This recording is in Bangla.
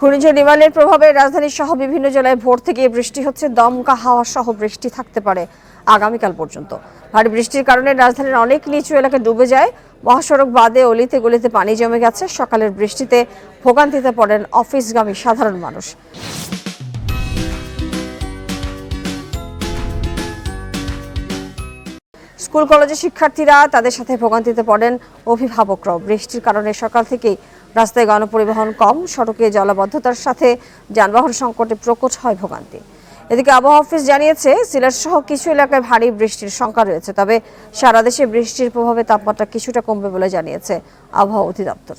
ঘূর্ণিঝড় নিমালের প্রভাবে রাজধানী সহ বিভিন্ন জেলায় ভোর থেকে বৃষ্টি হচ্ছে। দমকা হাওয়া সহ বৃষ্টি থাকতে পারে আগামীকাল পর্যন্ত। ভারী বৃষ্টির কারণে রাজধানীর অনেক নিচু এলাকা ডুবে যায়। মহাসড়ক বাদে অলিতে গলিতে পানি জমে গেছে। সকালের বৃষ্টিতে ভোগান্তিতে পড়েন অফিসগামী সাধারণ মানুষ। স্কুল কলেজের শিক্ষার্থীরা, তাদের সাথে ভোগান্তিতে পড়েন অভিভাবকরাও। বৃষ্টির কারণে সকাল থেকেই রাস্তায় গণপরিবহন কম, সড়কে জলাবদ্ধতার সাথে যানবাহন সংকটে প্রকট হয় ভোগান্তি। এদিকে আবহাওয়া অফিস জানিয়েছে, সিলেট সহ কিছু এলাকায় ভারী বৃষ্টির শঙ্কা রয়েছে। তবে সারা দেশে বৃষ্টির প্রভাবে তাপমাত্রা কিছুটা কমবে বলে জানিয়েছে আবহাওয়া অধিদপ্তর।